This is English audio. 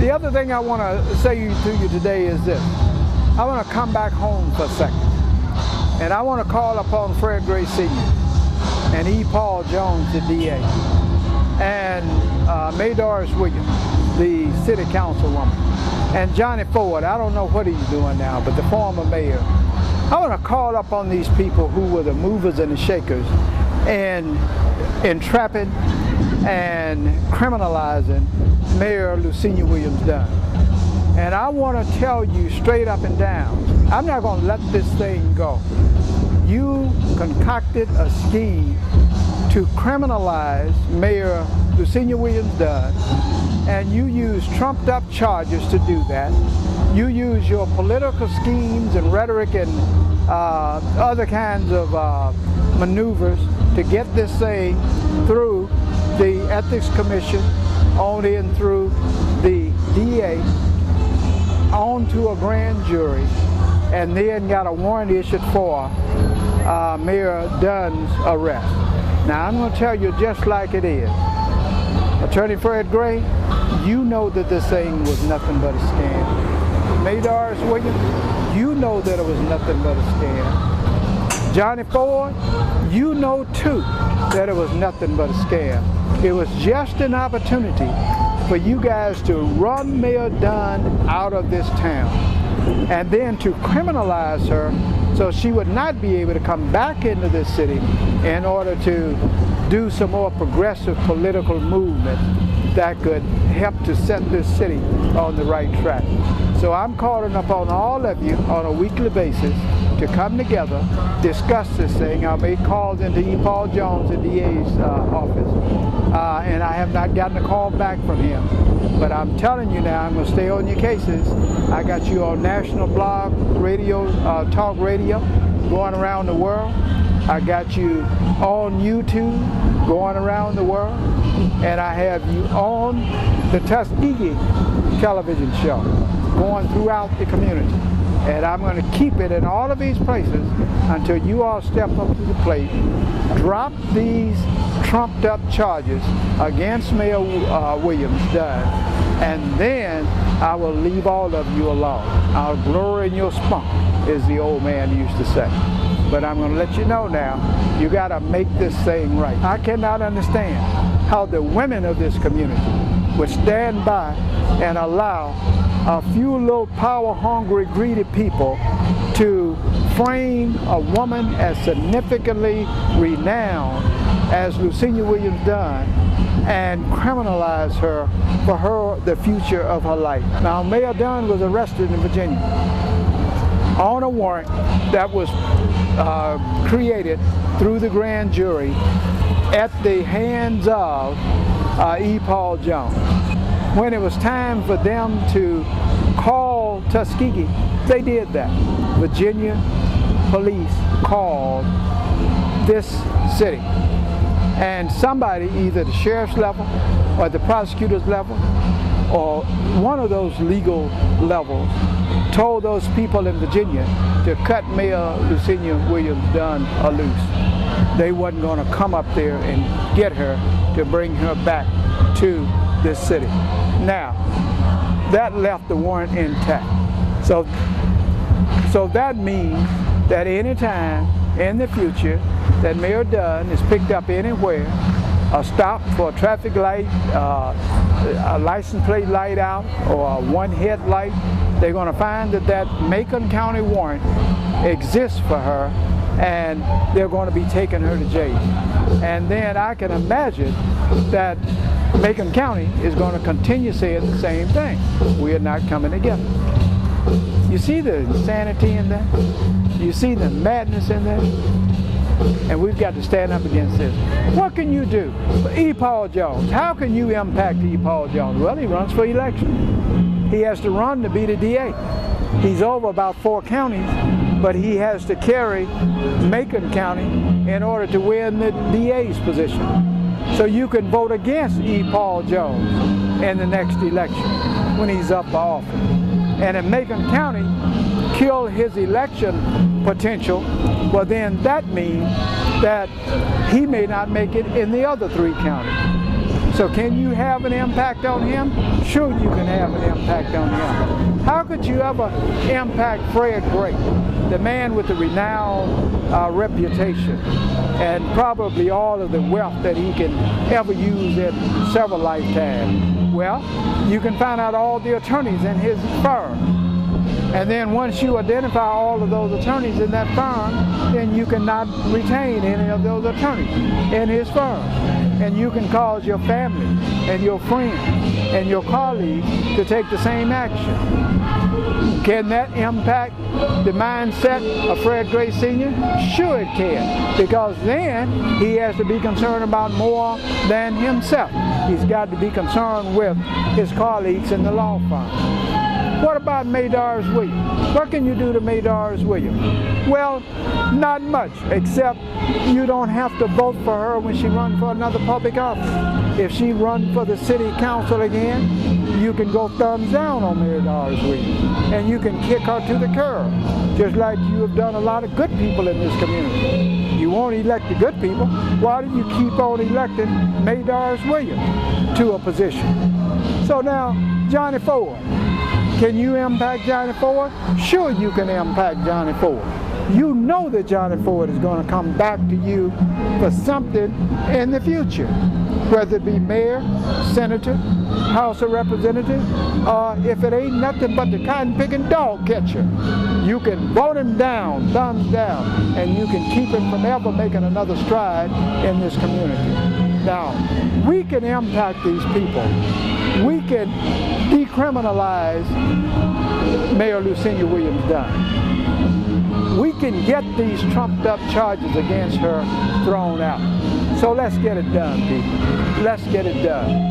The other thing I want to say to you today is this. I want to come back home for a second. And I want to call upon Fred Gray Sr. and E. Paul Jones, the DA, and May Doris Williams, the city councilwoman, and Johnny Ford. I don't know what he's doing now, but the former mayor. I want to call upon these people who were the movers and the shakers in entrapping and criminalizing Mayor Lucenia Williams Dunn. And I want to tell you straight up and down, I'm not going to let this thing go. You concocted a scheme to criminalize Mayor Lucenia Williams Dunn, and you used trumped up charges to do that. You use your political schemes and rhetoric and other kinds of maneuvers to get this thing through the Ethics Commission, on in through the DA, on to a grand jury, and then got a warrant issued for Mayor Dunn's arrest. Now I'm going to tell you just like it is. Attorney Fred Gray, you know that this thing was nothing but a scam. May Doris Williams, you know that it was nothing but a scam. Johnny Ford, you know too that it was nothing but a scam. It was just an opportunity for you guys to run Mayor Dunn out of this town and then to criminalize her so she would not be able to come back into this city in order to do some more progressive political movement that could help to set this city on the right track. So I'm calling upon all of you on a weekly basis to come together, discuss this thing. I made calls into E. Paul Jones, the DA's office, and I have not gotten a call back from him. But I'm telling you now, I'm going to stay on your cases. I got you on national blog, radio, talk radio, going around the world. I got you on YouTube, going around the world. And I have you on the Tuskegee television show, going throughout the community. And I'm going to keep it in all of these places until you all step up to the plate, drop these trumped up charges against Mayor Williams Dunn, and then I will leave all of you alone. I'll glory in your spunk, as the old man used to say. But I'm going to let you know now, you got to make this thing right. I cannot understand how the women of this community would stand by and allow a few little power-hungry, greedy people to frame a woman as significantly renowned as Lucenia Williams Dunn and criminalize her for the future of her life. Now, Mayor Dunn was arrested in Virginia on a warrant that was created through the grand jury at the hands of E. Paul Jones. When it was time for them to call Tuskegee, they did that. Virginia police called this city. And somebody, either the sheriff's level or the prosecutor's level or one of those legal levels, told those people in Virginia to cut Mayor Lucenia Williams Dunn loose. They wasn't going to come up there and get her to bring her back to this city. Now, that left the warrant intact. So that means that any time in the future that Mayor Dunn is picked up anywhere, a stop for a traffic light, a license plate light out, or a one headlight, they're going to find that Macon County warrant exists for her, and they're going to be taking her to jail. And then I can imagine that Macon County is going to continue saying the same thing. We are not coming together. You see the insanity in that? You see the madness in that? And we've got to stand up against this. What can you do? E. Paul Jones, how can you impact E. Paul Jones? Well, he runs for election. He has to run to be the DA. He's over about 4 counties, but he has to carry Macon County in order to win the DA's position. So you can vote against E. Paul Jones in the next election when he's up for office. And if Macon County kill his election potential, well then that means that he may not make it in the other 3 counties. So can you have an impact on him? Sure you can have an impact on him. How could you ever impact Fred Gray, the man with the renowned reputation and probably all of the wealth that he can ever use in several lifetimes? Well, you can find out all the attorneys in his firm. And then once you identify all of those attorneys in that firm, then you cannot retain any of those attorneys in his firm. And you can cause your family and your friends and your colleagues to take the same action. Can that impact the mindset of Fred Gray Sr.? Sure it can, because then he has to be concerned about more than himself. He's got to be concerned with his colleagues in the law firm. What about May Doris Williams? What can you do to May Doris Williams? Well, not much, except you don't have to vote for her when she runs for another public office. If she runs for the city council again, you can go thumbs down on May Doris Williams, and you can kick her to the curb, just like you have done a lot of good people in this community. You won't elect the good people. Why do you keep on electing May Doris Williams to a position? So now, Johnny Ford. Can you impact Johnny Ford? Sure you can impact Johnny Ford. You know that Johnny Ford is going to come back to you for something in the future, whether it be mayor, senator, House of Representatives, or if it ain't nothing but the cotton-picking dog catcher, you can vote him down, thumbs down, and you can keep him from ever making another stride in this community. Now, we can impact these people. We can decriminalize Mayor Lucenia Williams Dunn. We can get these trumped up charges against her thrown out. So let's get it done, people. Let's get it done.